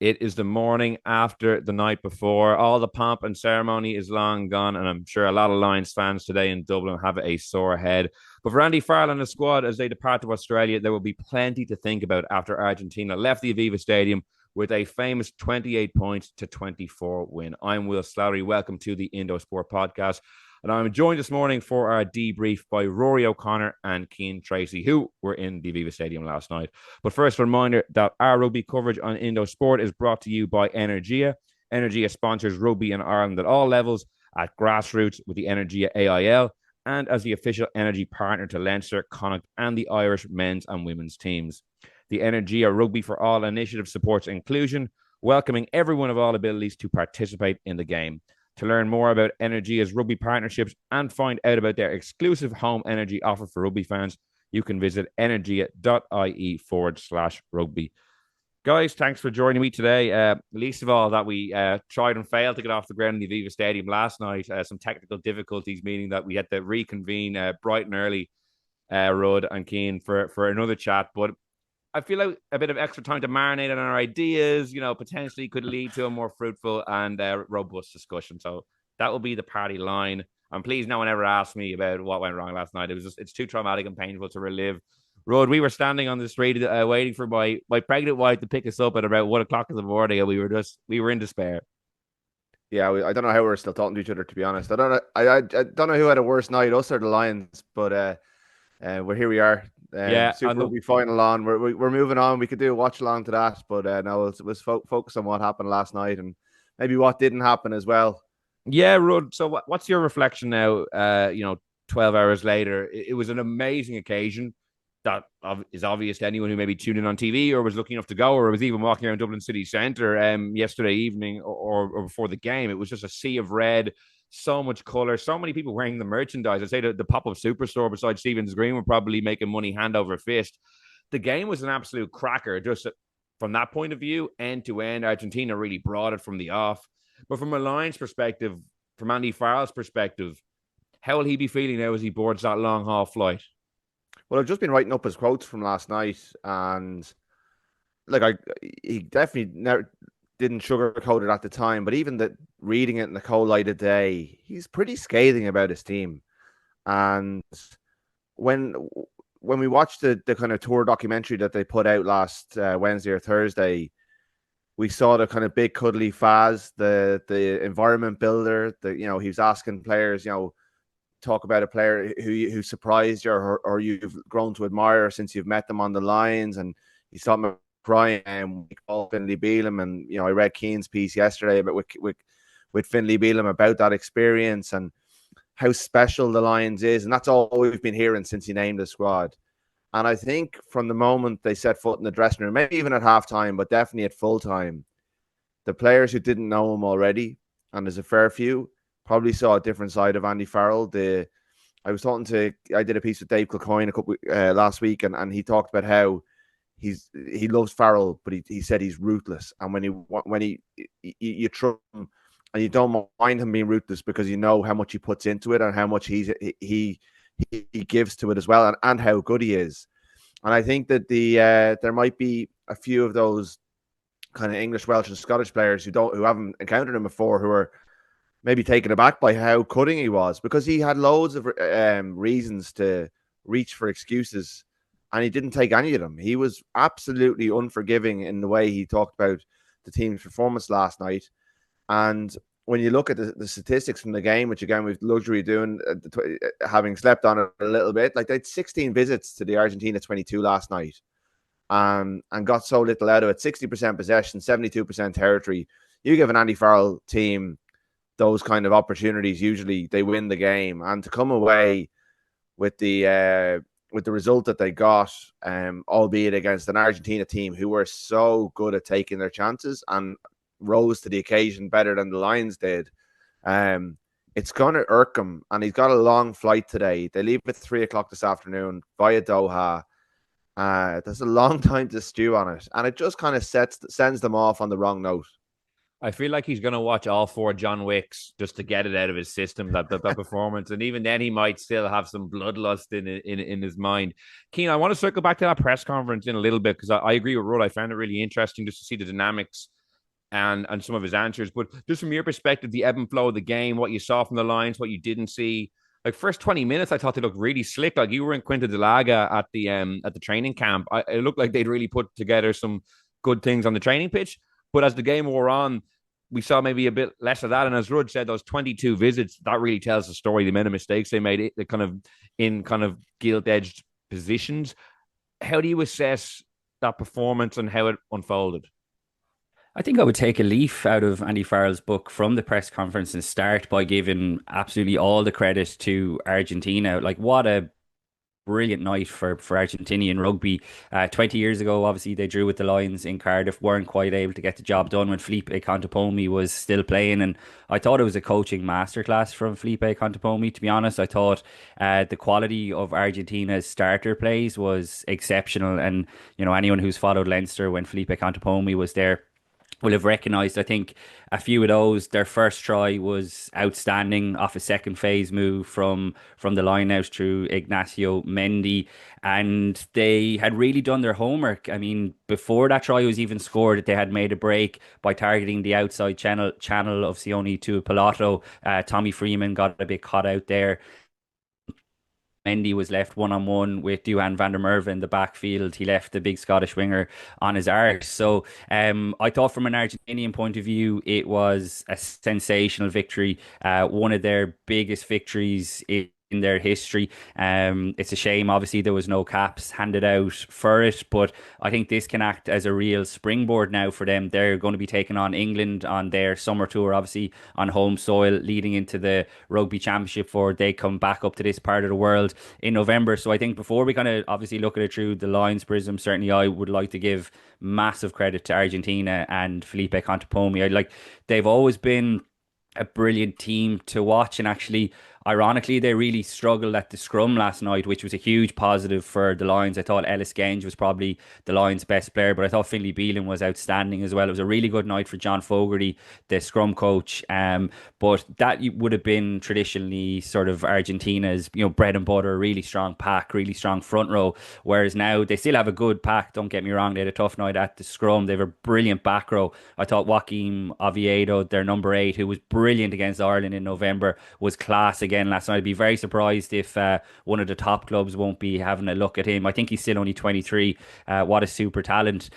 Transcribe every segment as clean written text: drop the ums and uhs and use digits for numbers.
It is the morning after the night before. All the pomp and ceremony is long gone, and I'm sure a lot of Lions fans today in Dublin have a sore head. But for Andy Farrell and the squad as they depart to Australia, there will be plenty to think about after Argentina left the Aviva Stadium with a famous 28 points to 24 win. I'm Will Slattery. Welcome to the Indo Sport Podcast. And I'm joined this morning for our debrief by Rory O'Connor and Tracey, who were in the Aviva Stadium last night. But first, a reminder that our rugby coverage on Indo Sport is brought to you by Energia. Energia sponsors rugby in Ireland at all levels, at grassroots with the Energia AIL, and as the official energy partner to Leinster, Connacht, and the Irish men's and women's teams. The Energia Rugby for All initiative supports inclusion, welcoming everyone of all abilities to participate in the game. To learn more about Energia's rugby partnerships and find out about their exclusive home energy offer for rugby fans, you can visit energia.ie/rugby. Guys, thanks for joining me today. Least of all that we tried and failed to get off the ground in the Aviva Stadium last night. Some technical difficulties, meaning that we had to reconvene bright and early, Rud and Cian, for another chat. But I feel like a bit of extra time to marinate on our ideas, potentially could lead to a more fruitful and robust discussion. So that will be the party line. And please, no one ever asked me about what went wrong last night. It's too traumatic and painful to relive. Rod, we were standing on the street waiting for my pregnant wife to pick us up at about 1 o'clock in the morning, and we were in despair. Yeah, I don't know how we're still talking to each other, to be honest. I don't know who had a worse night, us or the Lions, but we're here. We are. Super Rugby final on. We're moving on. We could do a watch along to that, but no, let's focus on what happened last night and maybe what didn't happen as well. Yeah, Rud. So what's your reflection now? 12 hours later, it was an amazing occasion that is obvious to anyone who maybe tuned in on TV or was lucky enough to go or was even walking around Dublin city centre yesterday evening or before the game. It was just a sea of red. So much color, so many people wearing the merchandise. I'd say the pop-up superstore beside Stephen's Green were probably making money hand over fist. The game was an absolute cracker. Just from that point of view, end to end, Argentina really brought it from the off. But from a Lions perspective, from Andy Farrell's perspective, how will he be feeling now as he boards that long haul flight? Well, I've just been writing up his quotes from last night, and he definitely never didn't sugarcoat it at the time, but even reading it in the cold light of day, he's pretty scathing about his team. And when we watched the kind of tour documentary that they put out last Wednesday or Thursday, we saw the kind of big cuddly Faz, the environment builder. He was asking players, talk about a player who surprised you or you've grown to admire since you've met them on the Lions, and he's talking about crying and Finlay Bealham, and I read Cian's piece yesterday about with Finlay Bealham about that experience and how special the Lions is, and that's all we've been hearing since he named the squad. And I think from the moment they set foot in the dressing room, maybe even at halftime, but definitely at full time, the players who didn't know him already, and there's a fair few, probably saw a different side of Andy Farrell. I did a piece with Dave Kilcoyne last week, and he talked about how he loves Farrell, but he said he's ruthless. And when you trust him and you don't mind him being ruthless because you know how much he puts into it and how much he gives to it as well, and how good he is. And I think that there might be a few of those kind of English, Welsh, and Scottish players who haven't encountered him before, who are maybe taken aback by how cutting he was, because he had loads of reasons to reach for excuses, and he didn't take any of them. He was absolutely unforgiving in the way he talked about the team's performance last night. And when you look at the statistics from the game, which again we've luxury of doing, having slept on it a little bit, like they had 16 visits to the Argentina 22 last night, and got so little out of it. 60% possession, 72% territory. You give an Andy Farrell team those kind of opportunities, usually they win the game. And to come away with the result that they got, albeit against an Argentina team who were so good at taking their chances and rose to the occasion better than the Lions did, it's going to irk him. And he's got a long flight today. They leave at 3:00 this afternoon via Doha. There's a long time to stew on it, and it just kind of sends them off on the wrong note. I feel like he's going to watch all 4 John Wicks just to get it out of his system, that performance. And even then, he might still have some bloodlust in his mind. Cian, I want to circle back to that press conference in a little bit, because I agree with Rudd. I found it really interesting just to see the dynamics and some of his answers. But just from your perspective, the ebb and flow of the game, what you saw from the lines, what you didn't see. Like first 20 minutes, I thought they looked really slick. Like you were in Quinta de Laga at the training camp. It looked like they'd really put together some good things on the training pitch. But as the game wore on, we saw maybe a bit less of that. And as Rud said, those 22 visits, that really tells the story. The amount of mistakes they made, it kind of in kind of gilt-edged positions. How do you assess that performance and how it unfolded? I think I would take a leaf out of Andy Farrell's book from the press conference and start by giving absolutely all the credit to Argentina. Like, what a brilliant night for Argentinian rugby. 20 years ago, obviously, they drew with the Lions in Cardiff, weren't quite able to get the job done when Felipe Contepomi was still playing. And I thought it was a coaching masterclass from Felipe Contepomi, to be honest. I thought the quality of Argentina's starter plays was exceptional. And, you know, anyone who's followed Leinster when Felipe Contepomi was there will have recognised, I think, a few of those. Their first try was outstanding off a second phase move from the line out through Ignacio Mendy. And they had really done their homework. I mean, before that try was even scored, they had made a break by targeting the outside channel of Sione to Pilato. Tommy Freeman got a bit caught out there. Mendy was left one-on-one with Duhan van der Merwe in the backfield. He left the big Scottish winger on his arse. So I thought from an Argentinian point of view, it was a sensational victory. One of their biggest victories in their history. It's a shame, obviously, there was no caps handed out for it, but I think this can act as a real springboard now for them. They're going to be taking on England on their summer tour, obviously on home soil, leading into the Rugby Championship before they come back up to this part of the world in November. So I think before we kind of obviously look at it through the Lions prism, certainly I would like to give massive credit to Argentina and Felipe Contepomi. They've always been a brilliant team to watch, and actually ironically they really struggled at the scrum last night, which was a huge positive for the Lions. I thought Ellis Genge was probably the Lions best player, but I thought Finlay Bealon was outstanding as well. It was a really good night for John Fogarty, the scrum coach, but that would have been traditionally sort of Argentina's, you know, bread and butter, really strong pack, really strong front row, whereas now they still have a good pack, don't get me wrong. They had a tough night at the scrum. They have a brilliant back row. I thought Joaquim Oviedo, their number 8, who was brilliant against Ireland in November, was class again last night. I'd be very surprised if one of the top clubs won't be having a look at him. I think he's still only 23. What a super talent.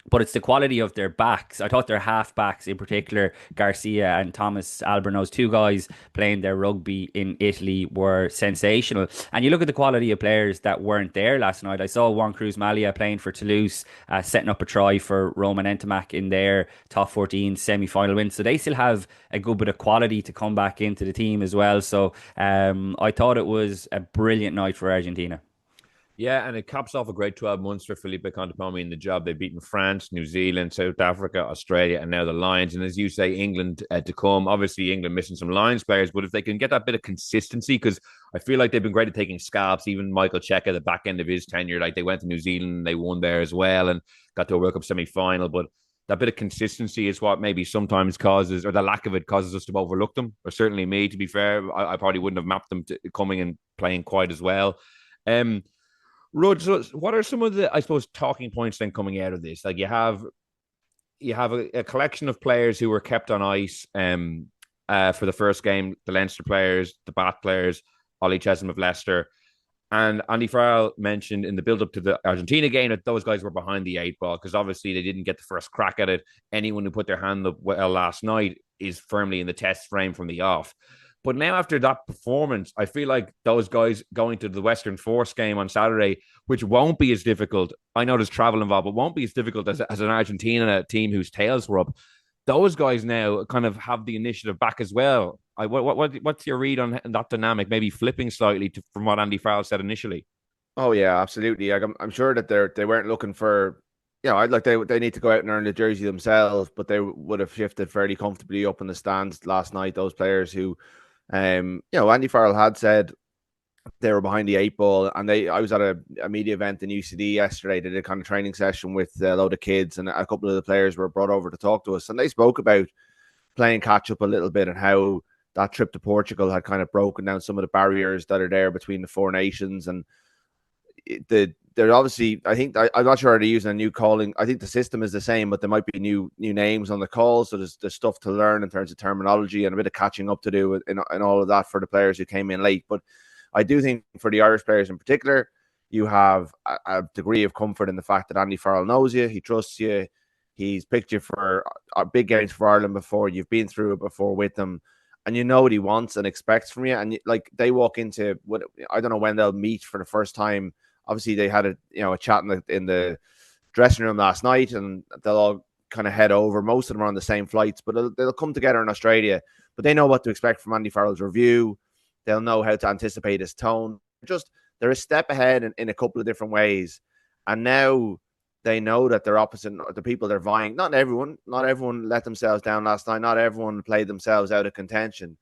But it's the quality of their backs. I thought their half backs, in particular, Garcia and Thomas Albornoz, two guys playing their rugby in Italy, were sensational. And you look at the quality of players that weren't there last night. I saw Juan Cruz Malia playing for Toulouse, setting up a try for Roman Entamac in their top 14 semi-final win. So they still have a good bit of quality to come back into the team as well. So I thought it was a brilliant night for Argentina. Yeah, and it caps off a great 12 months for Felipe Contepomi in the job. They've beaten France, New Zealand, South Africa, Australia, and now the Lions. And as you say, England to come. Obviously, England missing some Lions players, but if they can get that bit of consistency, because I feel like they've been great at taking scalps. Even Michael Cheika, at the back end of his tenure, like they went to New Zealand, they won there as well, and got to a World Cup semi-final. But that bit of consistency is what maybe sometimes causes, or the lack of it causes us to overlook them. Or certainly me, to be fair, I probably wouldn't have mapped them to coming and playing quite as well. Rod, so what are some of the, I suppose, talking points then coming out of this? Like you have a collection of players who were kept on ice for the first game, the Leinster players, the Bat players, Ollie Chesham of Leicester. And Andy Farrell mentioned in the build-up to the Argentina game that those guys were behind the 8 ball because obviously they didn't get the first crack at it. Anyone who put their hand up well last night is firmly in the test frame from the off. But now after that performance, I feel like those guys going to the Western Force game on Saturday, which won't be as difficult. I know there's travel involved, but won't be as difficult as an Argentina team whose tails were up. Those guys now kind of have the initiative back as well. What's your read on that dynamic? Maybe flipping slightly from what Andy Farrell said initially. Oh yeah, absolutely. Like, I'm sure that they weren't looking for, like they need to go out and earn the jersey themselves, but they would have shifted fairly comfortably up in the stands last night. Those players who, Andy Farrell had said they were behind the 8 ball, and I was at a media event in UCD yesterday. They did a kind of training session with a load of kids, and a couple of the players were brought over to talk to us, and they spoke about playing catch up a little bit and how that trip to Portugal had kind of broken down some of the barriers that are there between the four nations. And they're obviously, I'm not sure they're using a new calling. I think the system is the same, but there might be new names on the call. So there's stuff to learn in terms of terminology and a bit of catching up to do in all of that for the players who came in late. But I do think for the Irish players in particular, you have a degree of comfort in the fact that Andy Farrell knows you, he trusts you, he's picked you for big games for Ireland before, you've been through it before with them, and you know what he wants and expects from you. And like, they walk into what, I don't know when they'll meet for the first time. Obviously, they had a chat in the dressing room last night, and they'll all kind of head over. Most of them are on the same flights, but they'll come together in Australia. But they know what to expect from Andy Farrell's review. They'll know how to anticipate his tone. They're a step ahead in a couple of different ways. And now they know that they're opposite the people they're vying. Not everyone let themselves down last night. Not everyone played themselves out of contention.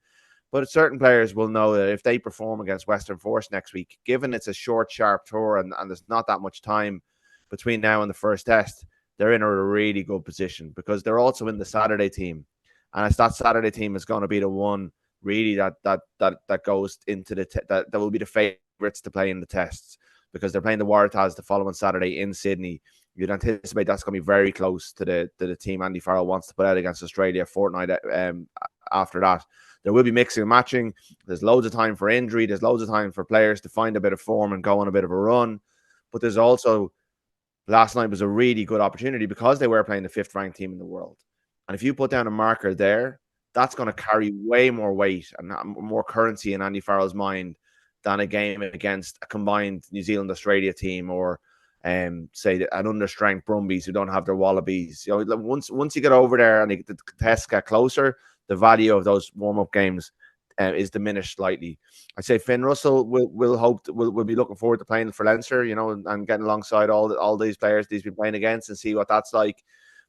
But certain players will know that if they perform against Western Force next week, given it's a short, sharp tour and there's not that much time between now and the first test, they're in a really good position because they're also in the Saturday team. And it's that Saturday team is going to be the one really that goes into that will be the favourites to play in the tests, because they're playing the Waratahs the following Saturday in Sydney. You'd anticipate that's going to be very close to the team Andy Farrell wants to put out against Australia a fortnight after that. There will be mixing and matching. There's loads of time for injury. There's loads of time for players to find a bit of form and go on a bit of a run. But there's also, last night was a really good opportunity because they were playing the 5th ranked team in the world. And if you put down a marker there, that's going to carry way more weight and more currency in Andy Farrell's mind than a game against a combined New Zealand-Australia team, or say an understrength Brumbies who don't have their Wallabies. Once you get over there and the tests get closer, the value of those warm-up games is diminished slightly. I'd say Finn Russell will be looking forward to playing for Leinster, and getting alongside all these players he's been playing against and see what that's like.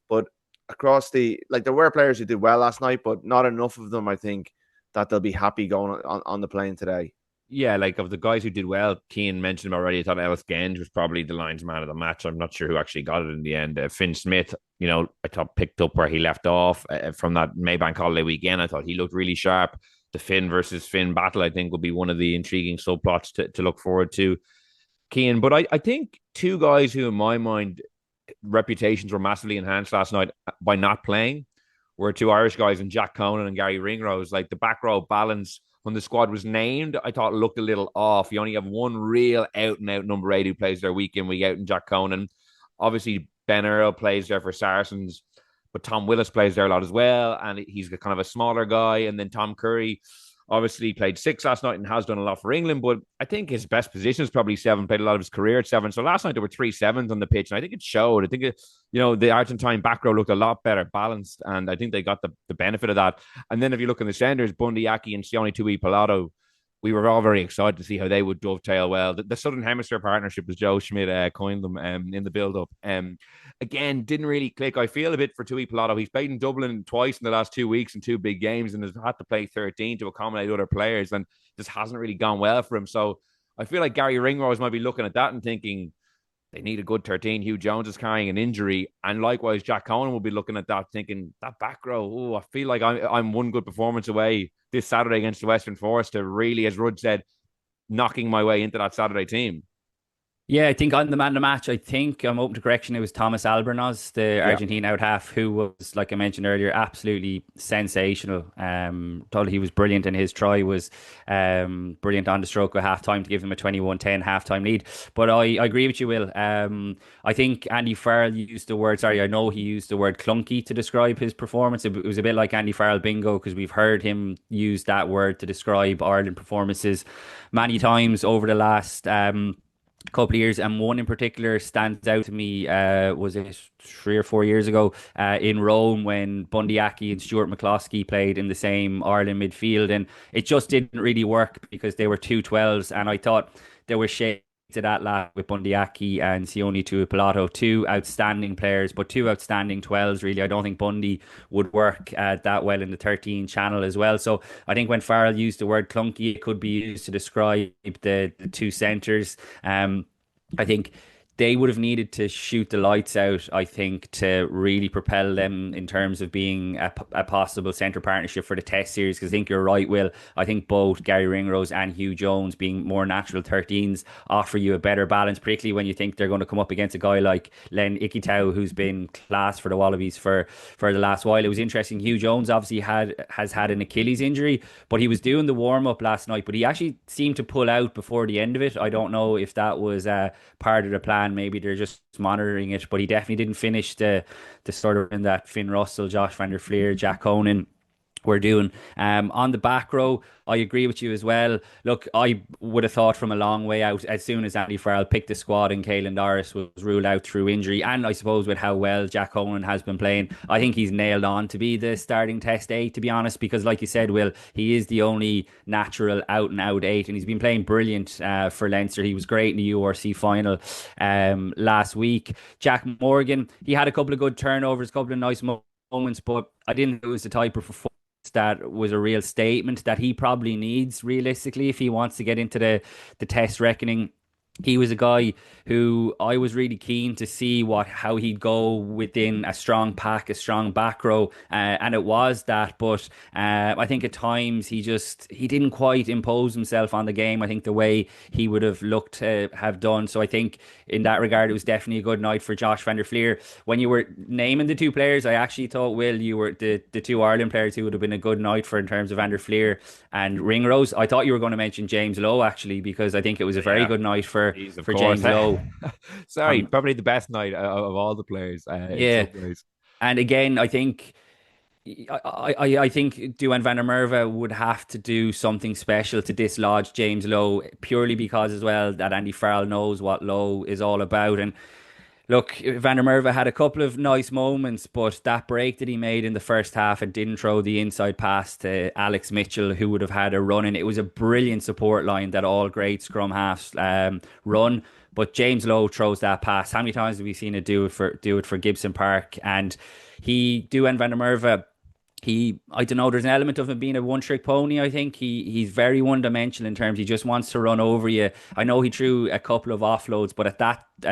But across there were players who did well last night, but not enough of them, I think, that they'll be happy going on the plane today. Yeah, like of the guys who did well, Cian mentioned him already. I thought Ellis Genge was probably the linesman of the match. I'm not sure who actually got it in the end. Finn Smith, I thought picked up where he left off from that Maybank holiday weekend. I thought he looked really sharp. The Finn versus Finn battle, I think, will be one of the intriguing subplots to look forward to, Cian. But I think two guys who, in my mind, reputations were massively enhanced last night by not playing were two Irish guys, and Jack Conan and Gary Ringrose. Like, the back row balance when the squad was named, I thought it looked a little off. You only have one real out-and-out number 8 who plays there week in, week out, in Jack Conan. Obviously, Ben Earl plays there for Saracens, but Tom Willis plays there a lot as well, and he's kind of a smaller guy. And then Tom Curry obviously played 6 last night and has done a lot for England, but I think his best position is probably 7, played a lot of his career at 7. So last night there were 3 7s on the pitch, and I think it showed. I think the Argentine back row looked a lot better balanced, and I think they got the benefit of that. And then if you look in the centres, Bundy Aki and Sione Tuipulotu, we were all very excited to see how they would dovetail well. The Southern Hemisphere partnership, as Joe Schmidt coined them in the build-up, again, didn't really click. I feel a bit for Tuipulotu. He's played in Dublin twice in the last 2 weeks in 2 big games and has had to play 13 to accommodate other players, and just hasn't really gone well for him. So I feel like Gary Ringrose might be looking at that and thinking they need a good 13. Hugh Jones is carrying an injury. And likewise, Jack Conan will be looking at that thinking, that back row, I feel like I'm one good performance away this Saturday against the Western Force to really, as Rudd said, knocking my way into that Saturday team. Yeah, I think on the man of the match, I think I'm open to correction. It was Thomas Albornoz, the Argentine out half, who was, like I mentioned earlier, absolutely sensational. Thought he was brilliant, and his try was brilliant on the stroke of half time to give them a 21-10 half-time lead. But I agree with you, Will. I think Andy Farrell used the word, I know he used the word clunky to describe his performance. It was a bit like Andy Farrell bingo, because we've heard him use that word to describe Ireland performances many times over the last couple of years, and one in particular stands out to me. Was it 3 or 4 years ago in Rome, when Bundy Aki and Stuart McCloskey played in the same Ireland midfield, and it just didn't really work because they were 2-12s, and I thought there was shades of that last with Bundy Aki and Sione Tuipulotu, 2 outstanding players, but 2 outstanding 12s really. I don't think Bundy would work that well in the 13 channel as well. So I think when Farrell used the word clunky, it could be used to describe the 2 centres. I think they would have needed to shoot the lights out, I think, to really propel them in terms of being a possible centre partnership for the Test series. Because I think you're right, Will. I think both Gary Ringrose and Hugh Jones, being more natural 13s, offer you a better balance, particularly when you think they're going to come up against a guy like Len Ikitau, who's been class for the Wallabies for the last while. It was interesting. Hugh Jones obviously has had an Achilles injury, but he was doing the warm up last night. But he actually seemed to pull out before the end of it. I don't know if that was part of the plan. Maybe they're just monitoring it, but he definitely didn't finish the sort of in that Finn Russell, Josh van der Fleer, Jack Conan we're doing. On the back row, I agree with you as well. Look, I would have thought from a long way out, as soon as Andy Farrell picked the squad and Caelan Doris was ruled out through injury, and I suppose with how well Jack Conan has been playing, I think he's nailed on to be the starting Test 8, to be honest, because like you said, Will, he is the only natural out-and-out 8, and he's been playing brilliant for Leinster. He was great in the URC final last week. Jack Morgan, he had a couple of good turnovers, a couple of nice moments, but I didn't think it was the type of performance that was a real statement that he probably needs realistically if he wants to get into the Test reckoning. He was a guy who I was really keen to see how he'd go within a strong pack, a strong back row, and it was that. But I think at times he didn't quite impose himself on the game. I think the way he would have looked to have done. So I think in that regard, it was definitely a good night for Josh van der Fleer. When you were naming the two players, I actually thought, Will, you were the two Ireland players who would have been a good night for in terms of van der Fleer and Ringrose. I thought you were going to mention James Lowe actually, because I think it was a very good night for James Lowe. Sorry, probably the best night of all the players. Yeah, and again, I think I think Duhan van der Merwe would have to do something special to dislodge James Lowe, purely because as well that Andy Farrell knows what Lowe is all about. And look, van der Merwe had a couple of nice moments, but that break that he made in the first half and didn't throw the inside pass to Alex Mitchell, who would have had a run in. It was a brilliant support line that all great scrum halves run. But James Lowe throws that pass. How many times have we seen it do it for Gibson Park? And Duhan van der Merwe, I don't know, there's an element of him being a one-trick pony, I think. He's very one-dimensional in terms he just wants to run over you. I know he threw a couple of offloads, but at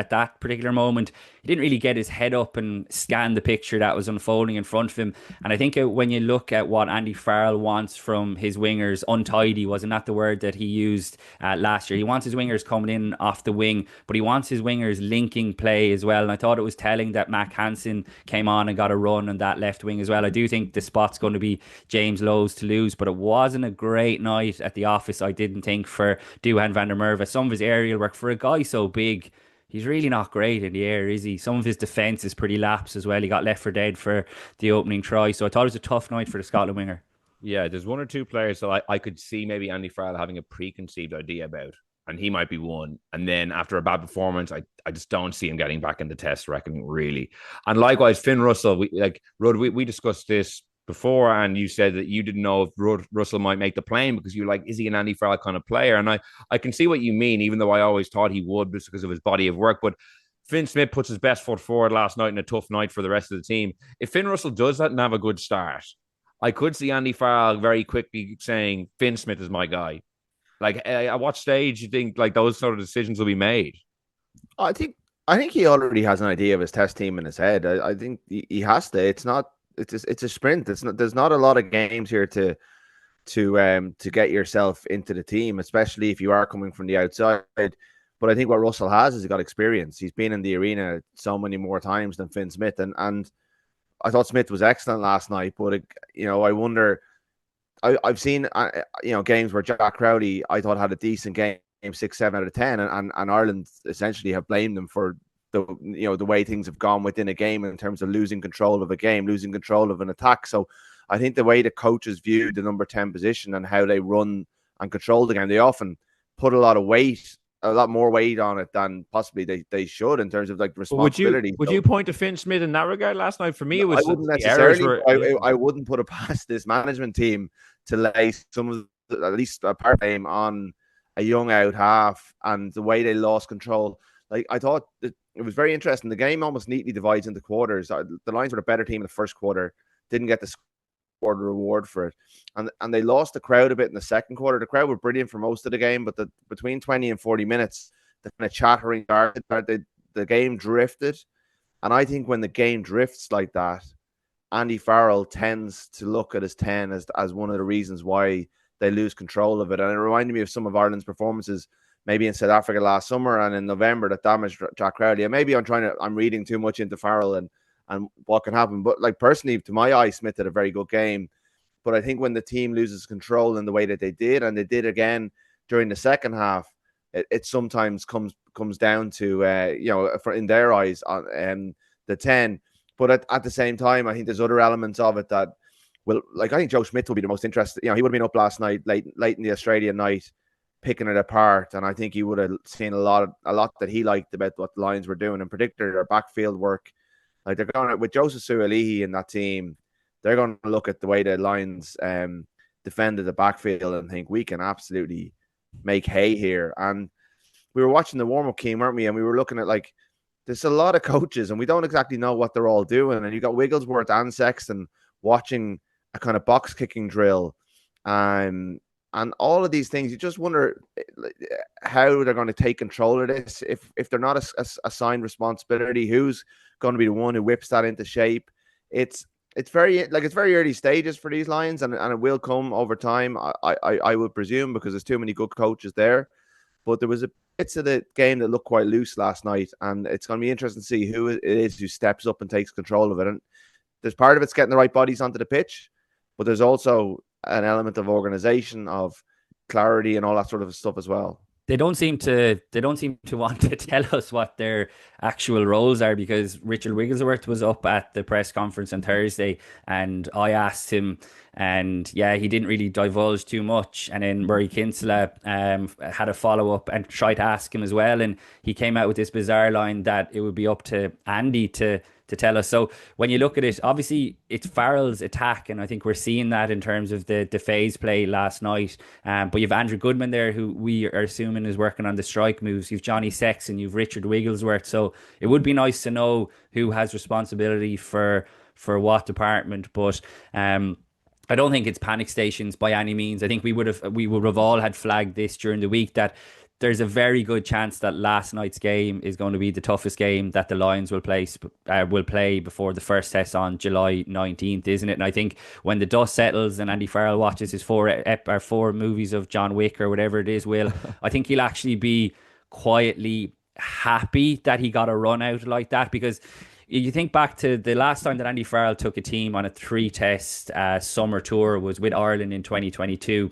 that particular moment, he didn't really get his head up and scan the picture that was unfolding in front of him. And I think when you look at what Andy Farrell wants from his wingers, untidy, wasn't that the word that he used last year? He wants his wingers coming in off the wing, but he wants his wingers linking play as well. And I thought it was telling that Mac Hansen came on and got a run on that left wing as well. I do think the spot's going to be James Lowe's to lose, but it wasn't a great night at the office, I didn't think, for Duhan van der Merwe. Some of his aerial work for a guy so big, he's really not great in the air, is he? Some of his defence is pretty lapse as well. He got left for dead for the opening try. So I thought it was a tough night for the Scotland winger. Yeah, there's one or two players that I could see maybe Andy Farrell having a preconceived idea about, and he might be one. And then after a bad performance, I just don't see him getting back in the Test reckoning, really. And likewise, Finn Russell, we discussed this before, and you said that you didn't know if Russell might make the plane because you're like, is he an Andy Farrell kind of player? And I can see what you mean, even though I always thought he would just because of his body of work. But Finn Smith puts his best foot forward last night in a tough night for the rest of the team. If Finn Russell does that and have a good start, I could see Andy Farrell very quickly saying, Finn Smith is my guy. Like, at what stage do you think like those sort of decisions will be made? I think he already has an idea of his Test team in his head. I think he has to. It's a sprint. There's not a lot of games here to get yourself into the team, especially if you are coming from the outside. But I think what Russell has is he's got experience. He's been in the arena so many more times than Finn Smith, and I thought Smith was excellent last night. But I wonder. I've seen games where Jack Crowley I thought had a decent game 6, 7 out of 10, and Ireland essentially have blamed them for the way things have gone within a game in terms of losing control of a game, losing control of an attack. So I think the way the coaches view the number 10 position and how they run and control the game, they often put a lot more weight on it than possibly they should in terms of like responsibility. Would you point to Finn Smith in that regard last night? For me, it was I wouldn't necessarily. I wouldn't put it past this management team to lay some of at least a part of them on a young out half and the way they lost control. Like I thought it was very interesting. The game almost neatly divides into quarters. The Lions were the better team in the first quarter, didn't get the quarter reward for it, and they lost the crowd a bit in the second quarter. The crowd were brilliant for most of the game, but between 20 and 40 minutes, the kind of chattering started. the game drifted. And I think when the game drifts like that, Andy Farrell tends to look at his 10 as one of the reasons why they lose control of it. And it reminded me of some of Ireland's performances, maybe in South Africa last summer and in November, that damaged Jack Crowley. And maybe I'm reading too much into Farrell and what can happen. But like personally, to my eye, Smith had a very good game. But I think when the team loses control in the way that they did, and they did again during the second half, it sometimes comes down to in their eyes on the 10. But at the same time, I think there's other elements of it that will, like, I think Joe Schmidt will be the most interested. He would have been up last night, late in the Australian night, picking it apart, and I think he would have seen a lot that he liked about what the Lions were doing, in particular their backfield work. Like, they're going with Joseph Sualihi in that team, they're going to look at the way the Lions defended the backfield and think we can absolutely make hay here. And we were watching the warm-up game, weren't we? And we were looking at, like, there's a lot of coaches and we don't exactly know what they're all doing. And you got Wigglesworth and Sexton watching a kind of box kicking drill. And all of these things, you just wonder how they're going to take control of this. If they're not assigned responsibility, who's going to be the one who whips that into shape? It's very early stages for these Lions, and it will come over time, I would presume, because there's too many good coaches there. But there was bits of the game that looked quite loose last night, and it's going to be interesting to see who it is who steps up and takes control of it. And there's part of it's getting the right bodies onto the pitch, but there's also an element of organization, of clarity, and all that sort of stuff as well. They don't seem to want to tell us what their actual roles are, because Richard Wigglesworth was up at the press conference on Thursday and I asked him, and he didn't really divulge too much. And then Murray Kinsella had a follow-up and tried to ask him as well, and he came out with this bizarre line that it would be up to Andy to tell us. So when you look at it, obviously it's Farrell's attack, and I think we're seeing that in terms of the phase play last night. But you've Andrew Goodman there, who we are assuming is working on the strike moves. You've Johnny Sexton, you've Richard Wigglesworth. So it would be nice to know who has responsibility for what department. But I don't think it's panic stations by any means. I think we would have all had flagged this during the week, that there's a very good chance that last night's game is going to be the toughest game that the Lions will play before the first test on July 19th, isn't it? And I think when the dust settles and Andy Farrell watches his four movies of John Wick or whatever it is, I think he'll actually be quietly happy that he got a run out like that. Because you think back to the last time that Andy Farrell took a team on a 3-test summer tour was with Ireland in 2022.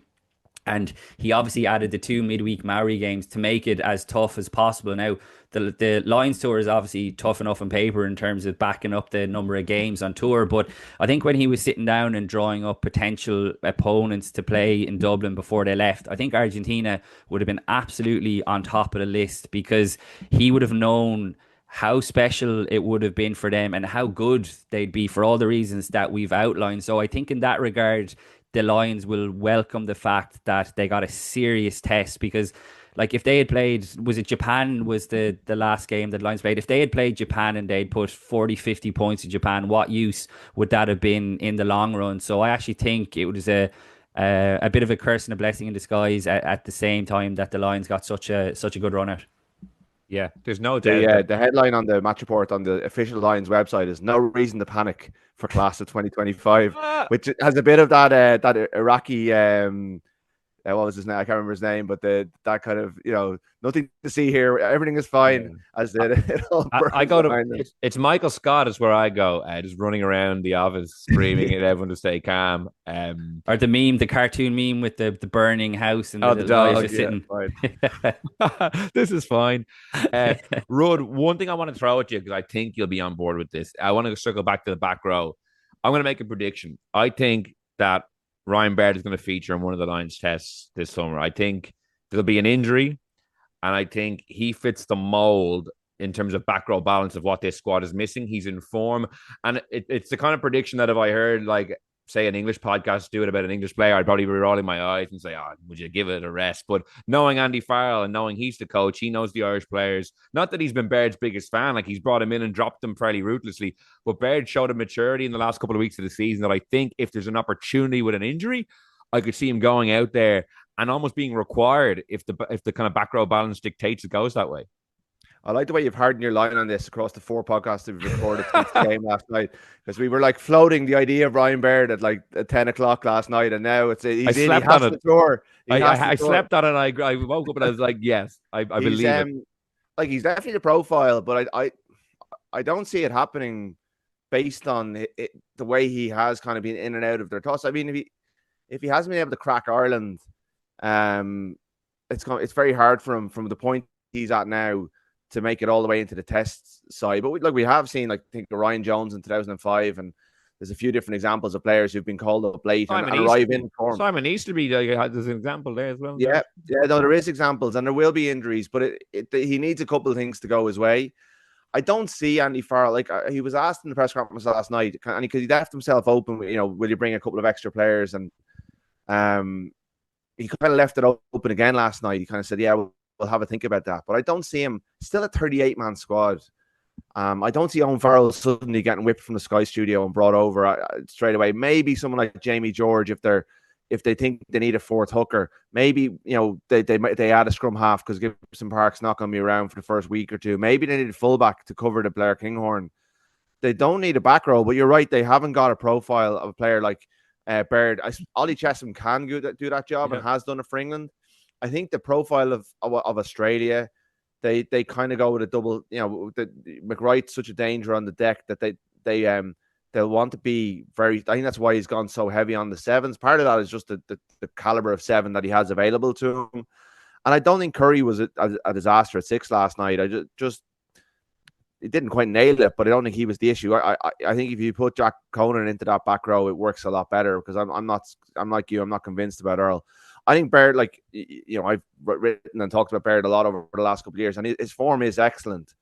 And he obviously added the 2 midweek Maori games to make it as tough as possible. Now, the Lions tour is obviously tough enough on paper in terms of backing up the number of games on tour. But I think when he was sitting down and drawing up potential opponents to play in Dublin before they left, I think Argentina would have been absolutely on top of the list, because he would have known how special it would have been for them and how good they'd be for all the reasons that we've outlined. So I think in that regard, the Lions will welcome the fact that they got a serious test, because like if they had played, was it Japan was the last game that the Lions played? If they had played Japan and they'd put 40, 50 points in Japan, what use would that have been in the long run? So I actually think it was a bit of a curse and a blessing in disguise at the same time that the Lions got such a good run out. Yeah, there's no doubt. The headline on the match report on the official Lions website is "No reason to panic for class of 2025," which has a bit of that Iraqi what was his name? I can't remember his name, but that kind of, nothing to see here, everything is fine. As it all I go to it's Michael Scott is where I go, just running around the office screaming at everyone to stay calm. Or the cartoon meme with the burning house and the dog just sitting. This is fine. Rud, one thing I want to throw at you, because I think you'll be on board with this. I want to circle back to the back row. I'm going to make a prediction. I think that Ryan Baird is going to feature in one of the Lions tests this summer. I think there'll be an injury, and I think he fits the mold in terms of back row balance of what this squad is missing. He's in form, and it's the kind of prediction that if I heard, like, say, an English podcast do it about an English player, I'd probably be rolling my eyes and say, would you give it a rest? But knowing Andy Farrell and knowing he's the coach, he knows the Irish players. Not that he's been Baird's biggest fan, like he's brought him in and dropped him fairly ruthlessly, but Baird showed a maturity in the last couple of weeks of the season that I think if there's an opportunity with an injury, I could see him going out there and almost being required if the kind of back row balance dictates it goes that way. I like the way you've hardened your line on this across the 4 podcasts that we've recorded since the game last night, because we were like floating the idea of Ryan Baird at like at 10 o'clock last night, and now he's in. He has the tour. I slept on it. I woke up and I was like, yes, I believe it. Like he's definitely the profile, but I don't see it happening based on the way he has kind of been in and out of their toss. I mean, if he hasn't been able to crack Ireland, it's very hard for him from the point he's at now to make it all the way into the test side. But we have seen, like, I think Ryan Jones in 2005, and there's a few different example of players who've been called up late and arrive in form. Simon Easterby, there's an example there as well. Yeah, no, there is examples, and there will be injuries, but he needs a couple of things to go his way. I don't see Andy Farrell, like he was asked in the press conference last night, and because he left himself open, will you bring a couple of extra players? And he kind of left it open again last night. He kind of said, yeah, we'll have a think about that. But I don't see him still a 38-man squad. I don't see Owen Farrell suddenly getting whipped from the Sky Studio and brought over straight away. Maybe someone like Jamie George, if they think they need a fourth hooker, maybe they add a scrum half because Gibson Park's not going to be around for the first week or two. Maybe they need a fullback to cover the Blair Kinghorn. They don't need a back row, but you're right, they haven't got a profile of a player like Baird. Ollie Chessum can do that job and has done it for England. I think the profile of Australia, they kind of go with a double. McWright's such a danger on the deck that they'll want to be very. I think that's why he's gone so heavy on the sevens. Part of that is just the caliber of 7 that he has available to him. And I don't think Curry was a disaster at 6 last night. I just it didn't quite nail it, but I don't think he was the issue. I think if you put Jack Conan into that back row, it works a lot better, because I'm like you. I'm not convinced about Earl. I think Baird, like, I've written and talked about Baird a lot over the last couple of years, and his form is excellent.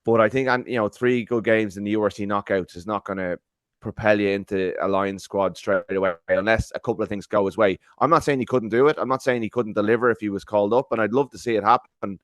But I think, 3 good games in the URC knockouts is not going to propel you into a Lions squad straight away unless a couple of things go his way. I'm not saying he couldn't do it. I'm not saying he couldn't deliver if he was called up, and I'd love to see it happen.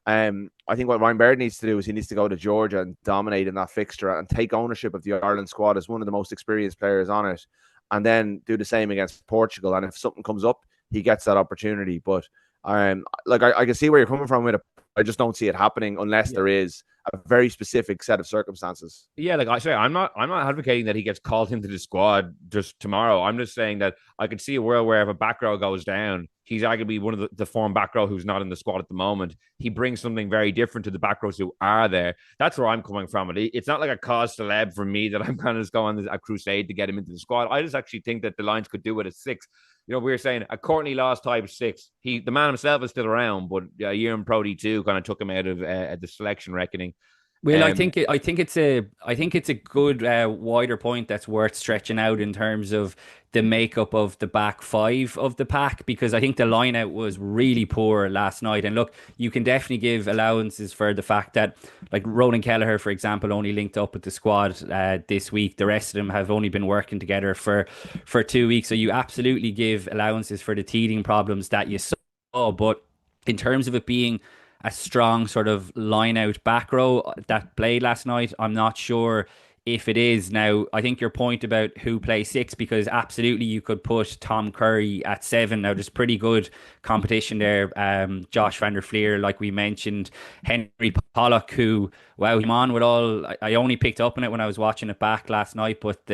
I think what Ryan Baird needs to do is he needs to go to Georgia and dominate in that fixture and take ownership of the Ireland squad as one of the most experienced players on it, and then do the same against Portugal. And if something comes up, he gets that opportunity. But I can see where you're coming from with it. I just don't see it happening unless there is a very specific set of circumstances. Yeah, like I say, I'm not advocating that he gets called into the squad just tomorrow. I'm just saying that I could see a world where if a back row goes down, he's arguably one of the form back row who's not in the squad at the moment. He brings something very different to the back rows who are there. That's where I'm coming from. It's not like a cause celeb for me that I'm kind of just going a crusade to get him into the squad. I just actually think that the Lions could do it at 6. We were saying a Courtney Laws type 6. The man himself is still around, but Ewan Prody too kind of took him out of the selection reckoning. Well, I think it's a good wider point that's worth stretching out in terms of the makeup of the back 5 of the pack, because I think the line out was really poor last night. And look, you can definitely give allowances for the fact that, like, Ronan Kelleher, for example, only linked up with the squad this week. The rest of them have only been working together for 2 weeks. So you absolutely give allowances for the teething problems that you saw. But in terms of it being a strong sort of line out back row that played last night, I'm not sure if it is. Now, I think your point about who plays 6, because absolutely you could put Tom Curry at 7. Now, there's pretty good competition there. Josh van der Fleer, like we mentioned, Henry Pollock, who, wow, him on with all. I only picked up on it when I was watching it back last night, but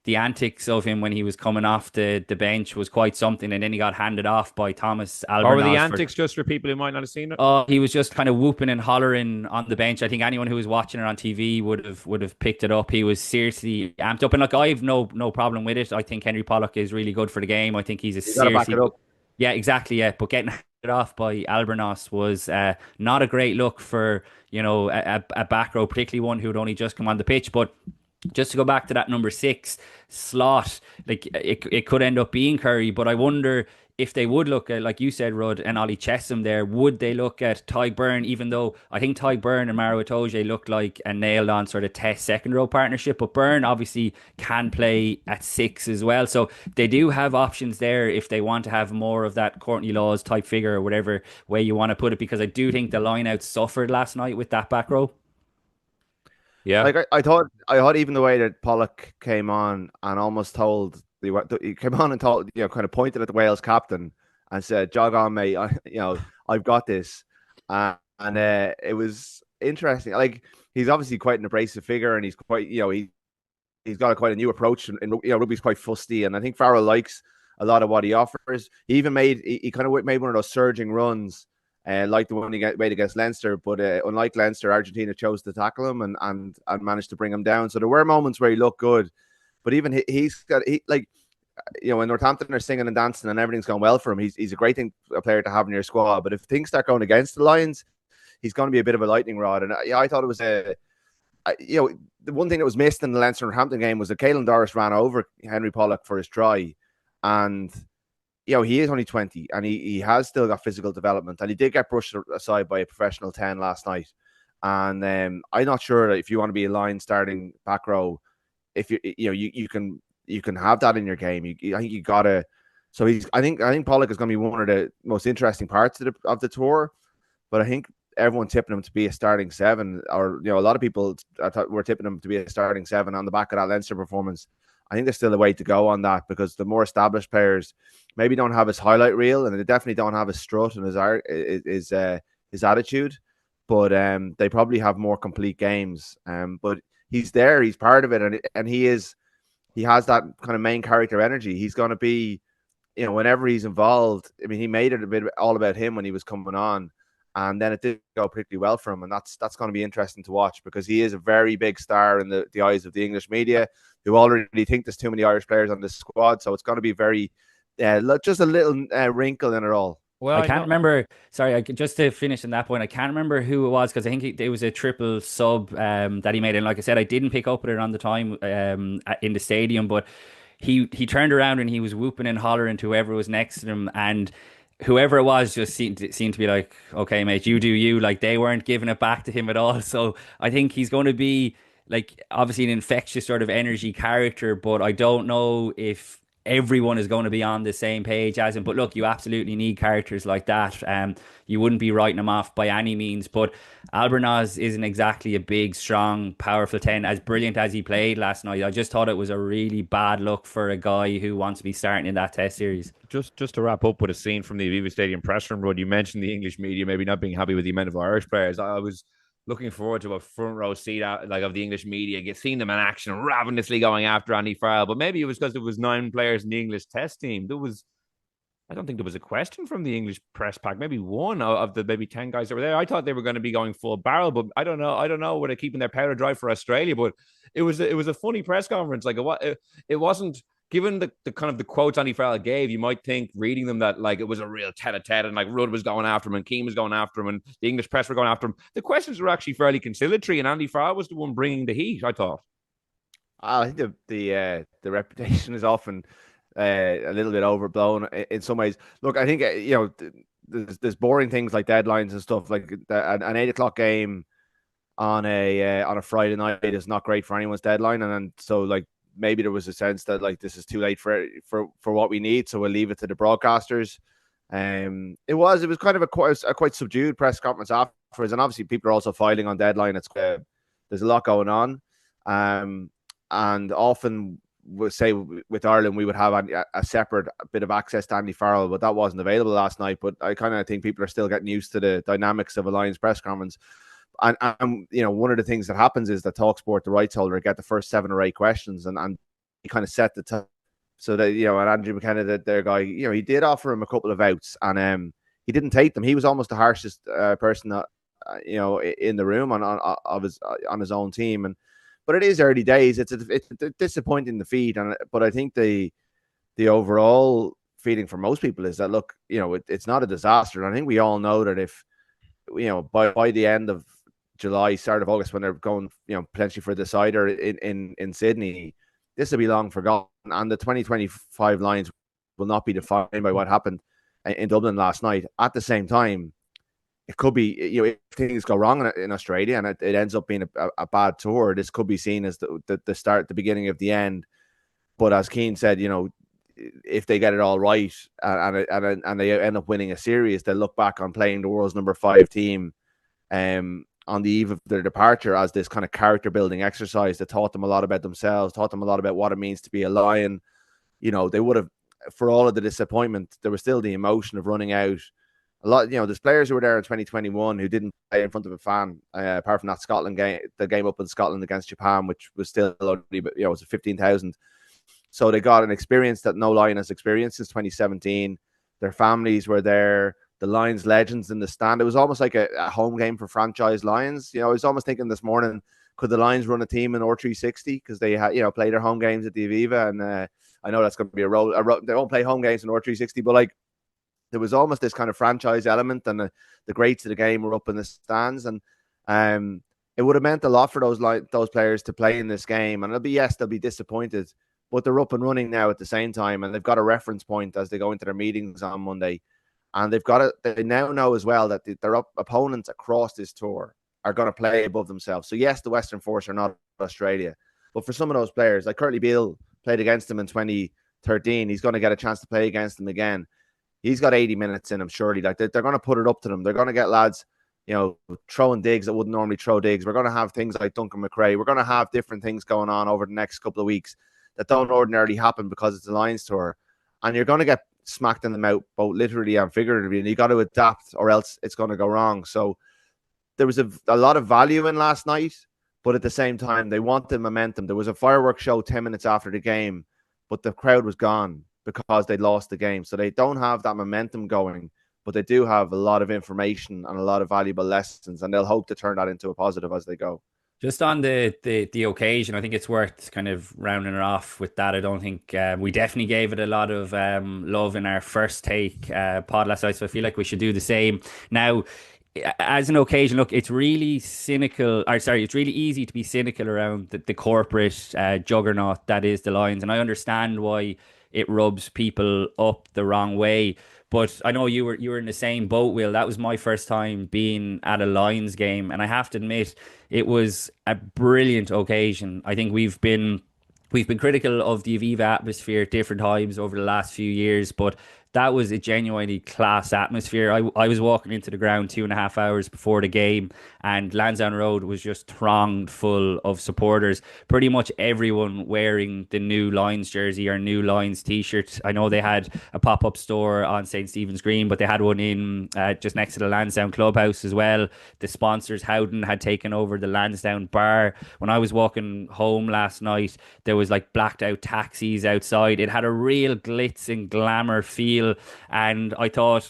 the antics of him when he was coming off the bench was quite something, and then he got handed off by Thomas Albernas. Or were the antics just for people who might not have seen it? He was just kind of whooping and hollering on the bench. I think anyone who was watching it on TV would have picked it up. He was seriously amped up, and like, I have no problem with it. I think Henry Pollock is really good for the game. I think he's seriously, yeah, exactly, yeah. But getting handed off by Albernas was not a great look for a back row, particularly one who had only just come on the pitch. But just to go back to that number 6 slot, like, it could end up being Curry, but I wonder if they would look at, like you said, Rudd and Ollie Chessum there, would they look at Tyg Byrne, even though I think Tyg Byrne and Maro Itoje looked like a nailed on sort of test second row partnership, but Byrne obviously can play at 6 as well. So they do have options there if they want to have more of that Courtney Laws type figure, or whatever way you want to put it, because I do think the line out suffered last night with that back row. Yeah, like I thought even the way that Pollock came on and almost told he came on and told, kind of pointed at the Wales captain and said, "Jog on, mate. I've got this." And and it was interesting. Like, he's obviously quite an abrasive figure, and he's quite, he's got quite a new approach, and rugby's quite fusty, and I think Farrell likes a lot of what he offers. He even he kind of made one of those surging runs, like the one he made against Leinster, but unlike Leinster, Argentina chose to tackle him and managed to bring him down. So there were moments where he looked good, but even when Northampton are singing and dancing and everything's going well for him, he's a great player to have in your squad. But if things start going against the Lions, he's going to be a bit of a lightning rod. And I thought it was the one thing that was missed in the Leinster Northampton game was that Caelan Doris ran over Henry Pollock for his try, and he is only 20, and he has still got physical development, and he did get brushed aside by a professional 10 last night. And I'm not sure that if you want to be a line starting back row, if you can have that in your game. I think you gotta. So I think Pollock is going to be one of the most interesting parts of the tour, but I think everyone tipping him to be a starting 7, or a lot of people I thought were tipping him to be a starting 7 on the back of that Leinster performance. I think there's still a way to go on that, because the more established players maybe don't have his highlight reel, and they definitely don't have his strut and his attitude, but they probably have more complete games. But he's there, he's part of it, and he has that kind of main character energy. He's going to be, whenever he's involved. I mean, he made it a bit all about him when he was coming on, and then it did go particularly well for him. And that's going to be interesting to watch, because he is a very big star in the eyes of the English media, who already think there's too many Irish players on this squad. So it's going to be very, just a little wrinkle in it all. Well, I can't remember. Sorry, just to finish on that point, I can't remember who it was, because I think it was a triple sub that he made. And like I said, I didn't pick up with it on the time in the stadium, but he turned around and he was whooping and hollering to whoever was next to him, and whoever it was just seemed to be like, okay, mate, you do you. Like, they weren't giving it back to him at all. So I think he's going to be, like, obviously an infectious sort of energy character, but I don't know if everyone is going to be on the same page as him. But look, you absolutely need characters like that. You wouldn't be writing him off by any means. But Albornoz isn't exactly a big, strong, powerful 10, as brilliant as he played last night. I just thought it was a really bad look for a guy who wants to be starting in that Test series. Just to wrap up with a scene from the Aviva Stadium press room, Rod, you mentioned the English media maybe not being happy with the amount of Irish players. I was looking forward to a front row seat of the English media, seeing them in action, ravenously going after Andy Farrell. But maybe it was because there was 9 players in the English Test team. I don't think there was a question from the English press pack. Maybe one of the maybe 10 guys that were there. I thought they were going to be going full barrel, but I don't know whether they're keeping their powder dry for Australia. But it was a funny press conference. Like, it wasn't. Given the kind of the quotes Andy Farrell gave, you might think, reading them, that it was a real tete-a-tete, and Rudd was going after him and Keane was going after him and the English press were going after him. The questions were actually fairly conciliatory, and Andy Farrell was the one bringing the heat, I thought. I think the reputation is often a little bit overblown in some ways. Look, I think there's boring things like deadlines and stuff. Like an 8:00 game on a Friday night is not great for anyone's deadline, and so maybe there was a sense that this is too late for what we need, so we'll leave it to the broadcasters. It was kind of a quite subdued press conference afterwards, and obviously people are also filing on deadline. There's a lot going on, and often we'll say with Ireland we would have a separate bit of access to Andy Farrell, but that wasn't available last night. But I kind of think people are still getting used to the dynamics of a Lions press conference. And one of the things that happens is that TalkSport, the rights holder, get the first 7 or 8 questions, and he kind of set the tone. So that and Andrew McKenna, their guy, he did offer him a couple of outs, and he didn't take them. He was almost the harshest person that in the room on his own team. But it is early days. It's a disappointing defeat, but I think the overall feeling for most people is that, look, it's not a disaster. And I think we all know that if by the end of July, start of August, when they're going, potentially for a decider in Sydney, this will be long forgotten. And the 2025 Lions will not be defined by what happened in Dublin last night. At the same time, it could be, if things go wrong in Australia and it ends up being a bad tour, this could be seen as the start, the beginning of the end. But as Cian said, if they get it all right and they end up winning a series, they'll look back on playing the world's number 5 team on the eve of their departure as this kind of character building exercise that taught them a lot about themselves, taught them a lot about what it means to be a Lion. They would have, for all of the disappointment, there was still the emotion of running out a lot, there's players who were there in 2021 who didn't play in front of a fan, apart from that Scotland game, the game up in Scotland against Japan, which was still only, it was 15,000. So they got an experience that no Lion has experienced since 2017. Their families were there. The Lions legends in the stand. It was almost like a home game for franchise Lions. I was almost thinking this morning, could the Lions run a team in R360 because they had, play their home games at the Aviva, and I know that's going to be a role. They won't play home games in R360, but like there was almost this kind of franchise element, and the greats of the game were up in the stands, and it would have meant a lot for those players to play in this game. And they'll be disappointed, but they're up and running now at the same time, and they've got a reference point as they go into their meetings on Monday. And they now know as well that their opponents across this tour are going to play above themselves. So yes, the Western Force are not Australia, but for some of those players, like Curtly Beale played against them in 2013, he's going to get a chance to play against them again. He's got 80 minutes in him, surely. Like they're going to put it up to them. They're going to get lads, throwing digs that wouldn't normally throw digs. We're going to have things like Duncan McRae. We're going to have different things going on over the next couple of weeks that don't ordinarily happen because it's the Lions tour. And you're going to get smacked in the mouth, both literally and figuratively, and you got to adapt or else it's going to go wrong. So there was a lot of value in last night, but at the same time, they wanted momentum. There was a fireworks show 10 minutes after the game, but the crowd was gone because they lost the game. So they don't have that momentum going, but they do have a lot of information and a lot of valuable lessons, and they'll hope to turn that into a positive as they go. Just on the occasion, I think it's worth kind of rounding it off with that. I don't think we definitely gave it a lot of love in our first take pod last night, so I feel like we should do the same. Now, as an occasion, look, it's really cynical, it's really easy to be cynical around the corporate juggernaut that is the Lions, and I understand why it rubs people up the wrong way. But I know you were in the same boat, Will. That was my first time being at a Lions game, and I have to admit, it was a brilliant occasion. I think we've been critical of the Aviva atmosphere at different times over the last few years, but that was a genuinely class atmosphere. I was walking into the ground 2.5 hours before the game, and Lansdowne Road was just thronged full of supporters. Pretty much everyone wearing the new Lions jersey or new Lions t-shirt. I know they had a pop-up store on St. Stephen's Green, but they had one in just next to the Lansdowne Clubhouse as well. The sponsors, Howden, had taken over the Lansdowne bar. When I was walking home last night, there was like blacked out taxis outside. It had a real glitz and glamour feel. And I thought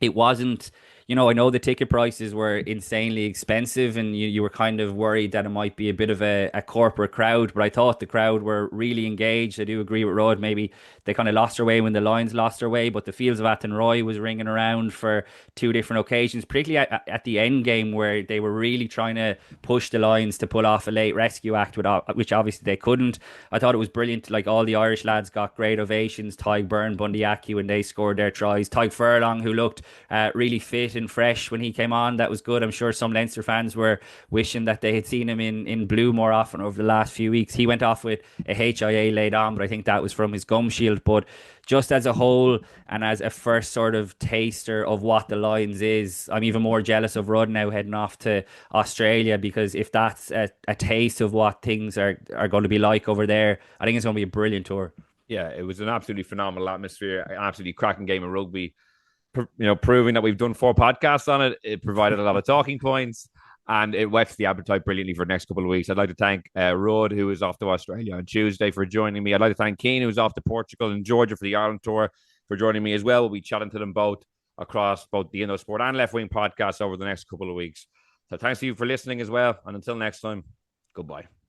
it wasn't, I know the ticket prices were insanely expensive, and you were kind of worried that it might be a bit of a corporate crowd, but I thought the crowd were really engaged. I do agree with Rod. Maybe they kind of lost their way when the Lions lost their way, but the Fields of Athenroy was ringing around for 2 different occasions, particularly at the end game where they were really trying to push the Lions to pull off a late rescue act, which obviously they couldn't. I thought it was brilliant. Like, all the Irish lads got great ovations. Tyg Byrne, Bundy Aki, when they scored their tries. Tyg Furlong, who looked really fit and fresh when he came on, that was good. I'm sure some Leinster fans were wishing that they had seen him in blue more often over the last few weeks. He went off with a HIA laid on, but I think that was from his gum shield. But just as a whole, and as a first sort of taster of what the Lions is, I'm even more jealous of Rudd now heading off to Australia, because if that's a taste of what things are going to be like over there, I think it's going to be a brilliant tour. Yeah, it was an absolutely phenomenal atmosphere, an absolutely cracking game of rugby. Proving that we've done 4 podcasts on it. It provided a lot of talking points, and it whets the appetite brilliantly for the next couple of weeks. I'd like to thank Rod, who is off to Australia on Tuesday, for joining me. I'd like to thank Cian, who's off to Portugal and Georgia for the Ireland tour, for joining me as well. We'll be chatting to them both across both the Indo Sport and Left Wing podcasts over the next couple of weeks. So thanks to you for listening as well, and until next time, goodbye.